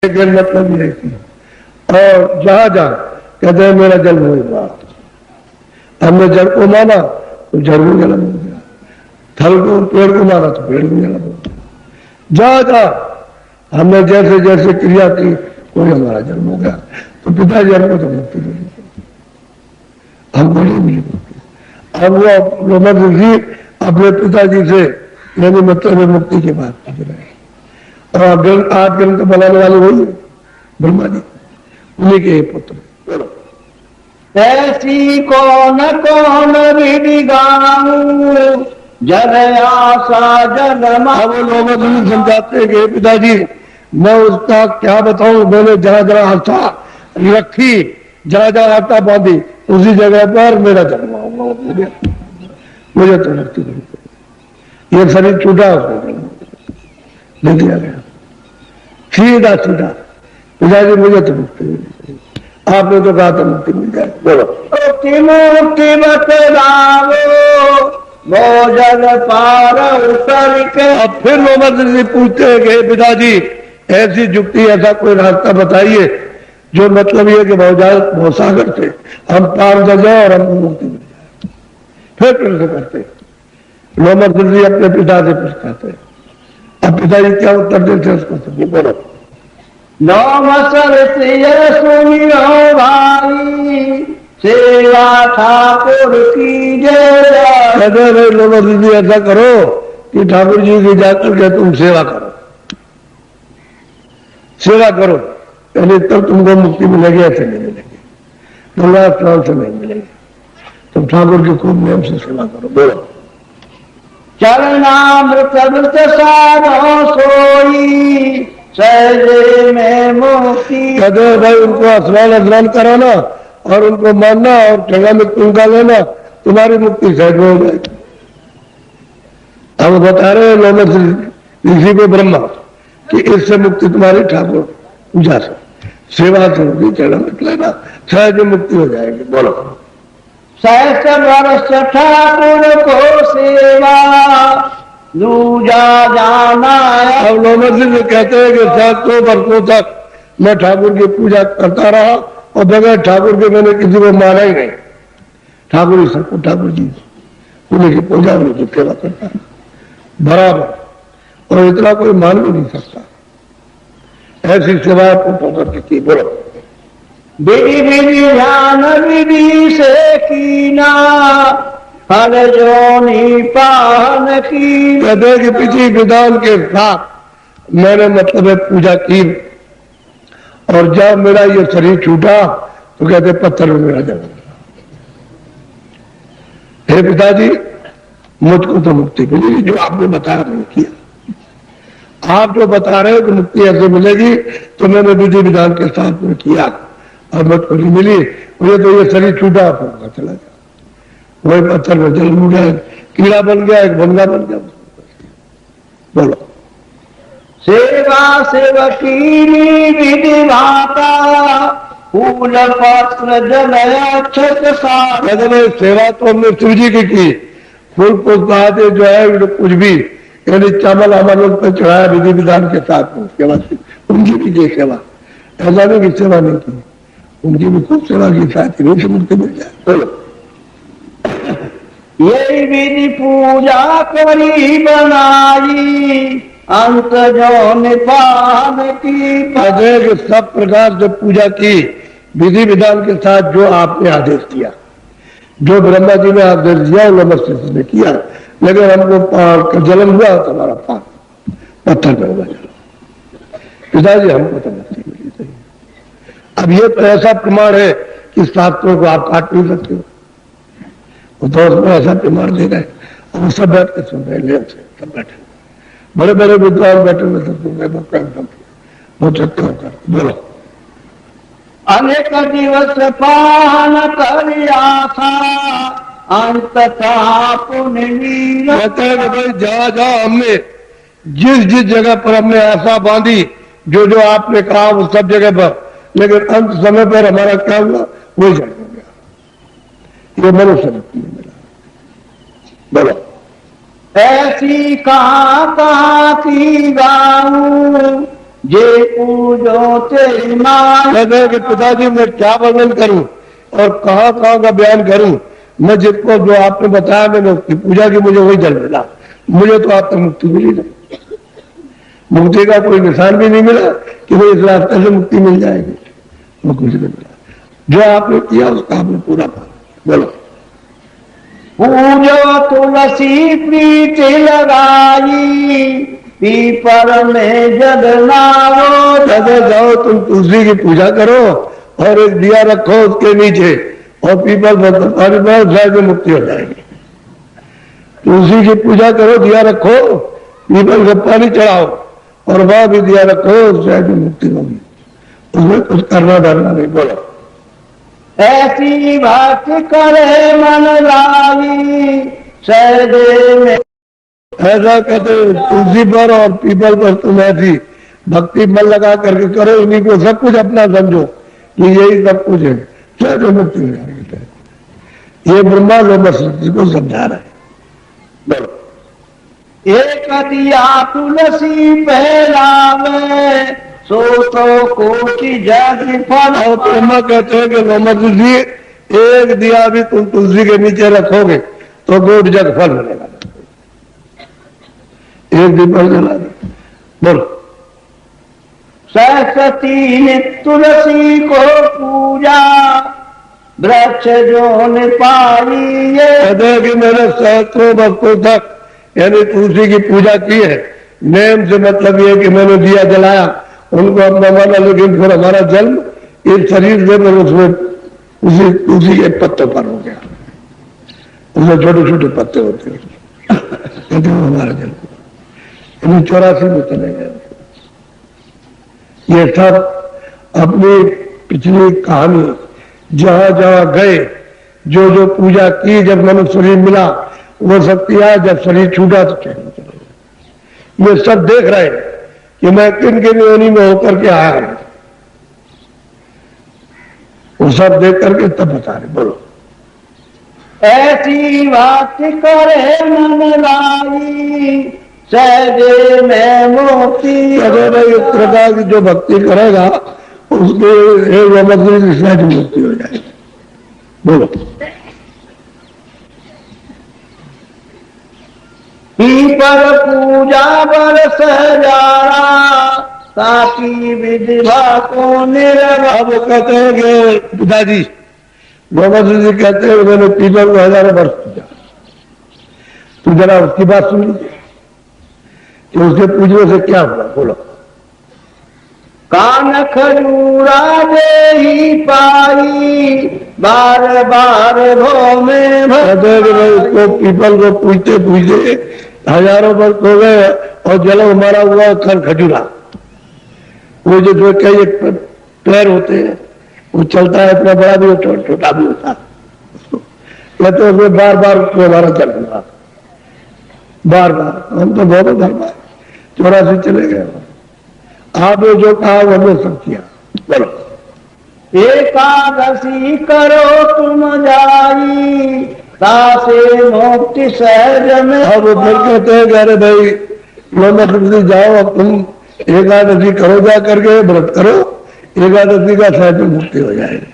लेकिन मतलब नहीं रहती। और जहां जहां कहते हैं मेरा जन्म हुआ, हमने जड़ को माना तो जड़ भी जन्म हो गया, थल को पेड़ को माना तो पेड़ भी जन्म हो गया। जहां जहां हमने जैसे जैसे क्रिया की कोई हमारा जन्म हो गया। तो पिताजी हमको तो मुक्ति मिली, हमको नहीं मिली मुक्ति। अब वो रोमन जी अपने पिताजी से यानी मतलब मुक्ति की बात पूछ रहे हैं। और आज ग्रंथ बनाने वाले वही ब्रह्मा जी, उन्हीं के पुत्र। ऐसी कौन कौन विधि गाऊं जल आशा जन्म। अब लोग समझाते हैं कि पिताजी मैं उसका क्या बताऊं, मैंने जहां जहां आस्था रखी, जहां जहां आस्था बांधी, उसी जगह पर मेरा जन्म होगा। मुझे तो लगती नहीं, ये शरीर छूटा ले दिया गया सीधा सीधा। पिताजी मुझे तो मुक्ति मिली, आपने तो कहा था मुक्ति मिल जाए। बोलो मुक्ति बतलाओ भोजन पार उतर के। अब फिर मोहम्मद जी पूछते हैं कि पिताजी ऐसी जुक्ति, ऐसा कोई रास्ता बताइए जो मतलब ये कि भवसागर से हम पार कर जाए और हमको मुक्ति मिल जाए। फिर कैसे करते मोहम्मद जी अपने पिता से पूछते हैं। अब पिताजी क्या उत्तर देते उसको सभी बोलो। नौमसर सुनियो भाई सेवा ठाकुर की जय। कहते भाई लोगों दीदी ऐसा करो कि ठाकुर जी की जाकर के तुम सेवा करो, सेवा करो, यानी तब तुमको मुक्ति मिलेगी, ऐसे नहीं मिलेगी, गंगा स्नान से नहीं मिलेगी। तुम ठाकुर की खूब नियम से सेवा करो। बोलो चरणामृत साधो सोई सहजे में मुक्ति। कहते भाई उनको स्नान कराना और उनको मानना और गंगा में कुंका लेना, तुम्हारी मुक्ति सहज में हो जाएगी। हम बता रहे हैं लोग ऋषि को ब्रह्मा कि इससे मुक्ति तुम्हारी ठाकुर पूजा से सेवा से होगी, चरणामृत लेना, सहज में मुक्ति हो जाएगी। बोलो सहस्र वर्ष ठाकुर को सेवा दूजा जाना। अब लोमर सिंह कहते हैं कि 700 वर्षों तक मैं ठाकुर की पूजा करता रहा और बगैर ठाकुर के मैंने किसी को माना ही नहीं। ठाकुर ही सबको, ठाकुर जी उन्हीं की पूजा, उन्हीं की सेवा करता है बराबर, और इतना कोई मान भी नहीं सकता। ऐसी सेवा करके की। बोलो विधि विधि ध्यान विधि से कीना फल जोनी पान की। कहते हैं कि पिछली विधान के साथ मैंने मतलब पूजा की, और जब मेरा ये शरीर छूटा तो कहते पत्थर में मेरा जन्म। हे पिताजी मुझको तो मुक्ति मिलेगी, जो आपने बताया मैंने किया। आप जो बता रहे हो कि मुक्ति ऐसे मिलेगी तो मैंने विधि विधान के साथ में किया और मुझको नहीं मिली। मुझे तो ये शरीर छूटा पड़ा चला गया, वही पत्थर में जन्म हो गया, कीड़ा बन गया, एक भंगा बन गया। बोलो सेवा सेवकी विधि भाता फूल पत्र जल अक्षत सार। सेवा तो हमने शिव जी की फूल पुष्प आदि जो है कुछ भी यानी चावल अमल उन पर चढ़ाया विधि विधान के साथ में, उसके बाद उनकी भी की सेवा। ऐसा नहीं कि सेवा नहीं की, उनकी भी खूब सेवा की, साथ ही से मुक्ति मिल जाए। बोलो यही विधि पूजा करी बनाई अंत जो निपान की। कि सब प्रकार से पूजा की विधि विधान के साथ जो आपने आदेश दिया, जो ब्रह्मा जी ने आदेश दिया नमस्ते ने किया, लेकिन हमको जन्म हुआ तो हमारा पाप पत्थर में हुआ जन्म। पिताजी हमको तो मुक्ति मिली थी। अब ये तो ऐसा प्रमाण है कि शास्त्रों को आप काट नहीं सकते हो, तो उसमें ऐसा प्रमाण दे रहे हैं और सब बैठ के सुन रहे हैं, सब बैठे बड़े बड़े विद्वान बैठे हुए सब सुन रहे बहुत अच्छे होकर। बोलो अनेक दिवस पान कर आशा अंत कहते हैं कि भाई जहां जहां हमने जिस जिस जगह पर हमने आशा बांधी, जो जो आपने कहा उस सब जगह पर, लेकिन अंत समय पर हमारा क्या हुआ, वही जन्म हो गया। ये मनुष्य मुक्ति में मिला। बोलो ऐसी कहाँ कहाँ की गाऊं जे पूजो तेरी मान। कहते हैं कि पिताजी मैं क्या वर्णन करूं और कहां कहां का बयान करूं, मैं जिसको जो आपने बताया मैंने उसकी पूजा की, मुझे वही जल मिला, मुझे तो आप तक मुक्ति मिली नहीं, मुक्ति का कोई निशान भी नहीं मिला कि भाई इस रास्ते से मुक्ति मिल जाएगी, वो कुछ नहीं मिला। जो आपने किया उसका आपने पूरा पाया। बोलो पूजो तुलसी प्रीति लगाई, पीपर में जग नारो। कहते जाओ तुम तुलसी की पूजा करो और एक दिया रखो उसके नीचे और पीपल तुम्हारी बहुत शायद मुक्ति हो जाएगी। तुलसी की पूजा करो, दिया रखो, पीपल को पानी चढ़ाओ और वहां भी दिया रखो, शायद मुक्ति होगी, उसमें कुछ करना डरना नहीं। बोलो ऐसी भक्ति करे मन लाई, सहजे में। ऐसा कहते तुलसी पर और पीपल पर तुम ऐसी भक्ति मन लगा करके करो, इन्हीं को सब कुछ अपना समझो कि यही सब कुछ है, शायद मुक्ति हो जाएगी। ये ब्रह्मा लोग को समझा रहे हैं। बोलो एक दिया तुलसी पहलावे, सो तो कोटि जग फल। और ब्रह्मा कहते हैं कि मोहम्मद जी एक दिया भी तुम तुलसी के नीचे रखोगे तो कोटि जग फल मिलेगा, एक दीपक जला दो। बोलो सरस्वती ने तुलसी को पूजा, वृक्ष जो ने पाई। ये कहते हैं कि मैंने सहस्त्रों भक्तों तक यानी तुलसी की पूजा की है। नेम से मतलब ये कि मैंने दिया जलाया, उनको अपना माना, लेकिन फिर हमारा जन्म इस शरीर से मैं उसमें उसी तुलसी के पत्तों पर हो गया, उसमें छोटे छोटे पत्ते होते हैं, कहते हैं हमारा जन्म 84 में चले गए। ये सब अपनी पिछली कहानी जहां जहां गए, जो जो पूजा की, जब मनुष्य शरीर मिला वो सब किया, जब शरीर छूटा तो चले गए। ये सब देख रहे हैं कि मैं किन किन योनि में होकर के आया हूं, वो सब देख करके तब बता रहे। बोलो ऐसी बात करे मन लाई, सहजे में मोती। अगर इस प्रकार की जो भक्ति करेगा उसके सहज मुक्ति हो जाएगी। बोलो पीपर पूजा बरस जारा, ताकि विधिवा को निर्भव। अब कहते हैं कि पिताजी मोहम्मद जी कहते हैं मैंने पीपल को हजारों वर्ष पूजा, तू जरा उसकी बात सुन लीजिए कि उसके पूजने से क्या हुआ। बोलो कान खजूरा दे ही पाई, बार बार भो में। कहते हैं कि भाई उसको पीपल को पूजते पूजते हजारों वर्ष हो गए और जन्म हमारा हुआ खर खजूरा। वो जो कई पैर होते हैं, वो चलता है, इतना बड़ा भी होता है, छोटा भी होता है, कहते हैं उसमें बार बार उसको हमारा जन्म हुआ, बार बार। हम तो बहुत धर्म है, 84 चले गए। आपने जो कहा वो हमने सब किया। बोलो एकादशी करो तुम जाई, तासे मुक्ति सहज में। अब फिर कहते हैं कि अरे भाई मोहम्मद जाओ, अब तुम एकादशी करो, जा करके व्रत करो, एकादशी का सहज में मुक्ति हो जाएगी।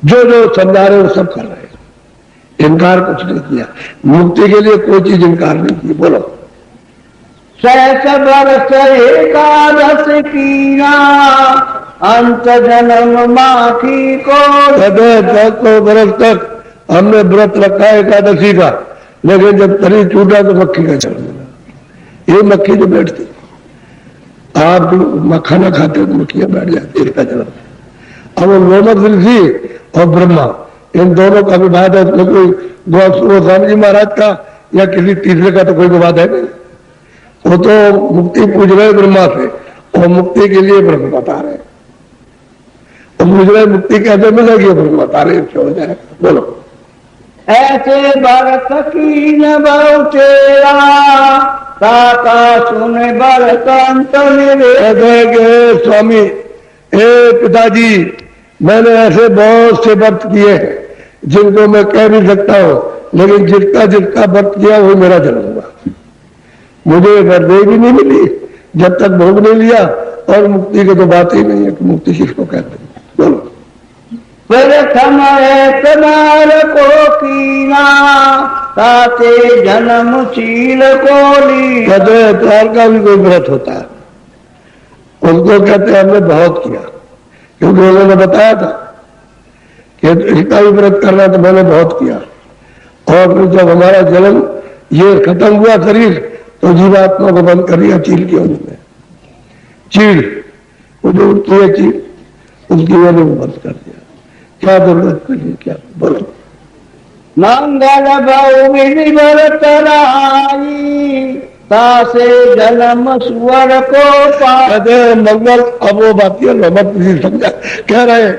जो जो समझा रहे वो सब कर रहे हैं, इनकार कुछ नहीं किया, मुक्ति के लिए कोई चीज इनकार नहीं की। बोलो सहस वर्ष एकादश कीना, अंत जन्म माखी को। कहते 10 वर्ष तक हमने व्रत रखा एकादशी का, लेकिन जब शरीर छूटा तो मक्खी का चल गया। ये मक्खी जो बैठती, आप मखाना खाते हो तो मक्खियां बैठ जाती है जन्म। अब मोहम्मद ऋषि और ब्रह्मा इन दोनों का विवाद है, उसमें कोई गोस्वामी जी महाराज का या किसी तीसरे का तो कोई विवाद है नहीं। वो तो मुक्ति पूछ रहे ब्रह्मा से और मुक्ति के लिए ब्रह्म बता रहे, और पूछ रहे मुक्ति कैसे मिलेगी, ब्रह्म बता रहे हो जाए। बोलो ऐसे भरत की न बहुतेरा, ताका सुन भरत अंत कहते स्वामी हे पिताजी, मैंने ऐसे बहुत से व्रत किए हैं जिनको मैं कह नहीं सकता हूं, लेकिन जिसका जिसका व्रत किया वो मेरा जन्म हुआ। मुझे वरदेवी नहीं मिली, जब तक भोग नहीं लिया, और मुक्ति की तो बात ही नहीं है कि मुक्ति किसको कहते हैं। बोलो। प्रथम तमार को कीना ताते जन्मशील को ली। कहते हैं इतवार का भी कोई व्रत होता है, उनको कहते हैं हमने बहुत किया, क्योंकि उन्होंने बताया था कि इसका भी व्रत करना, तो मैंने बहुत किया। और फिर जब हमारा जन्म ये खत्म हुआ शरीर, तो जीवात्मा को बंद कर दिया चील की उन्होंने। चील वो जो उठती है चील, उसकी वजह को बंद कर दिया। क्या जरूरत के लिए, क्या बोलो। मंगल बहु विधि व्रत रहाई तासे जन्म सुअर को कहते हैं मंगल, अब वो बात मत किसी समझा, कह रहे हैं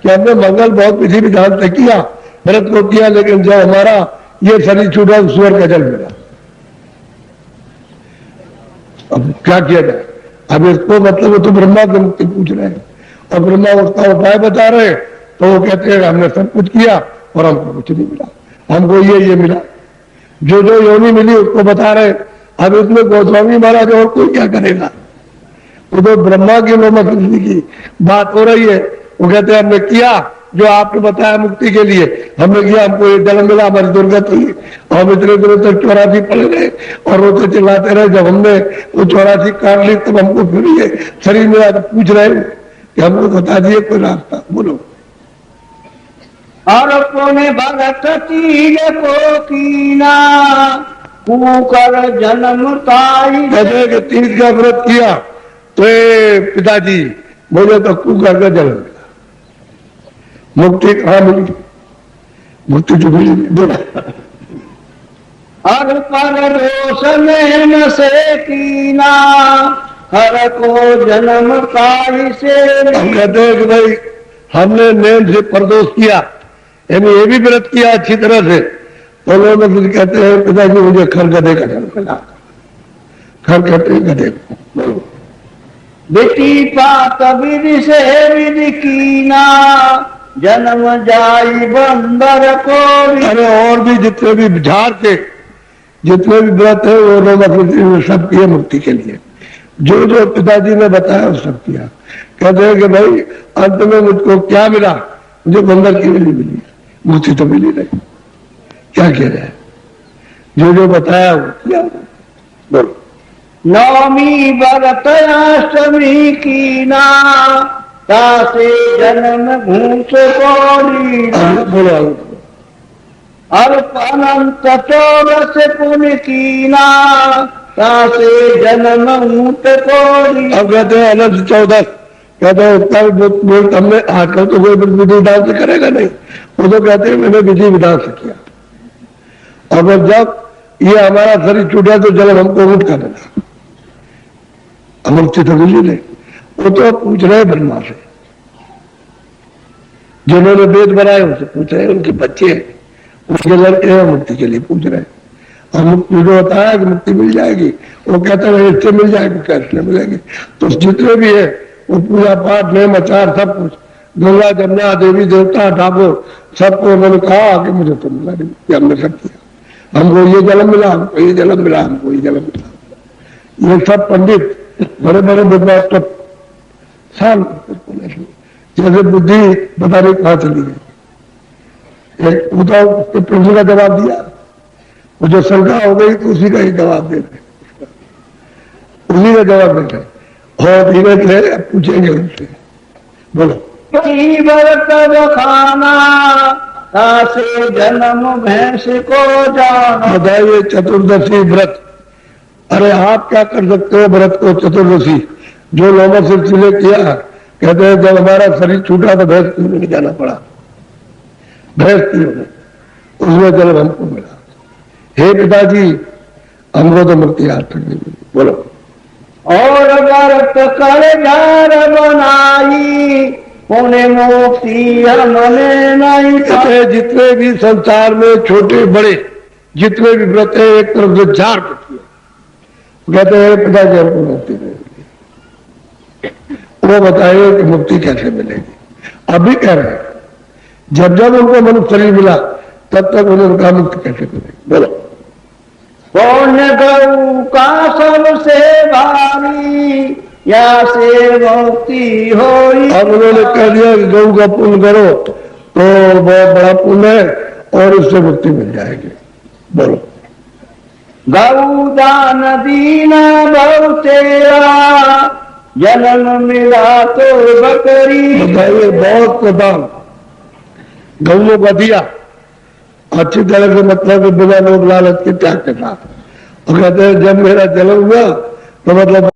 कि हमने मंगल बहुत विधि विधान से किया, व्रत को किया, लेकिन जब हमारा ये शरीर छूटा तो सुअर का जल मिला। अब क्या किया जाए। अब इसको मतलब वो तो ब्रह्मा की मुक्ति पूछ रहे हैं, और ब्रह्मा उसका उपाय बता रहे हैं, तो वो कहते हैं हमने सब कुछ किया और हमको कुछ नहीं मिला, हमको ये मिला। जो जो योनि मिली उसको बता रहे। अब इसमें गोस्वामी महाराज और कोई क्या करेगा, वो तो ब्रह्मा की नौमत की बात हो रही है। वो कहते हैं हमने किया जो आपने बताया मुक्ति के लिए, हमने किया, हमको ये जन्म मिला, हमारी दुर्गत हुई, हम इतने दिनों तक 84 पड़े रहे और रोते चिल्लाते रहे। जब हमने वो 84 काट ली, तब हमको फिर ये शरीर मिला। तो पूछ रहे हैं कि हमको बता दिए कोई रास्ता, बोलो। और पुण्य भगत तीर को कीना कुकर जन्म ताई। कहते हैं कि तीज का व्रत किया तो पिताजी मुझे तो कुकर का जन्म मिला। मुक्ति कहाँ मिली, मुक्ति तो मिली नहीं, बोला। हर पर रोष में न से कीना हर को जन्म ताई से। हम कहते हैं कि भाई हमने नेम से परदोष किया, यानी ये भी व्रत किया अच्छी तरह से, तो लोग फिर कहते हैं पिताजी मुझे खर गधे का जन्म मिला। खर कहते हैं गधे को, बोलो। बेटी पात विधि से विधि कीना जन्म जाई बंदर को। अरे और भी जितने भी झाड़ के जितने भी व्रत है वो लोग सब किए मुक्ति के लिए। जो जो पिताजी ने बताया वो सब किया। कहते हैं कि भाई अंत में मुझको क्या मिला, मुझे बंदर की मिली मिली, मुक्ति तो मिली नहीं। क्या किया जाए, जो जो बताया वो किया। बोलो। नवमी व्रत अष्टमी कीना तासे जन्म घूस कोड़ी। बोलो। अल्प अनंत चौरस पुण्य कीना तासे जन्म ऊंट कोड़ी। अब कहते हैं अनंत 14, कहते हैं उत्तर हमने आजकल तो कोई विधि विधान से करेगा नहीं, वो तो कहते हैं मैंने विधि विधान से किया। और जब ये हमारा शरीर छूटा तो जन्म हमको ऊंट का देना, मुक्ति तो मिली नहीं। वो तो पूछ रहे ब्रह्मा से, जिन्होंने वेद बनाए उनसे पूछ रहे, उनके बच्चे उनके लड़के हैं, मुक्ति के लिए पूछ रहे। और मुक्ति जो बताया कि मुक्ति मिल जाएगी, वो कहते हैं इससे मिल जाएगी, कैसे मिलेगी। तो जितने भी है वो पूजा पाठ नेम आचार सब कुछ, गंगा जमुना देवी देवता ठाकुर सबको उन्होंने कहा कि मुझे तो मिला नहीं, हमने सब किया, हमको ये जन्म मिला, हमको ये जन्म मिला, हमको ये जन्म मिला। ये सब पंडित बड़े बड़े विद्वान सब साल जैसे बुद्धि बता रही कहाँ चली गई। एक उद्धव प्रश्न का जवाब दिया, वो जो शंका हो गई तो उसी का ही जवाब दे रहे, उसी का जवाब दे रहे। और धीरे धीरे पूछेंगे उनसे, बोलो। खाना तासे जन्म भैंस को जाना। बताइए चतुर्दशी व्रत, अरे आप क्या कर सकते हो व्रत को चतुर्दशी, जो नौमत सिलसिले किया। कहते हैं जब हमारा शरीर छूटा तो भैंस क्यों नहीं जाना पड़ा, भैंस क्यों नहीं, उसमें जन्म हमको मिला। हे पिताजी हमको तो मुक्ति आज तक नहीं मिली, बोलो। और व्रत कर घर बनाई पुण्य मुक्ति हमने नहीं। कहते जितने भी संसार में छोटे बड़े जितने भी व्रत है एक तरफ से झाड़ पड़ती है। कहते हैं पिताजी हमको मुक्ति नहीं मिली, वो बताइए कि मुक्ति कैसे मिलेगी। अभी कह रहे हैं जब जब उनको मनुष्य शरीर मिला तब तक उन्होंने कहा मुक्ति कैसे मिलेगी, बोलो। पुण्य गौ का सबसे भारी, या से मुक्ति होई। अब उन्होंने कह दिया कि गौ का पुण्य करो तो बहुत बड़ा पुण्य है और उससे मुक्ति मिल जाएगी। बोलो। गौदान दीना बहु तेरा, जन्म मिला तो बकरी। बताइए, बहुत प्रदान गौओं का दिया अच्छी तरह से, मतलब कि बिना लोग लालच के त्याग के साथ। और कहते हैं जब मेरा जन्म हुआ तो मतलब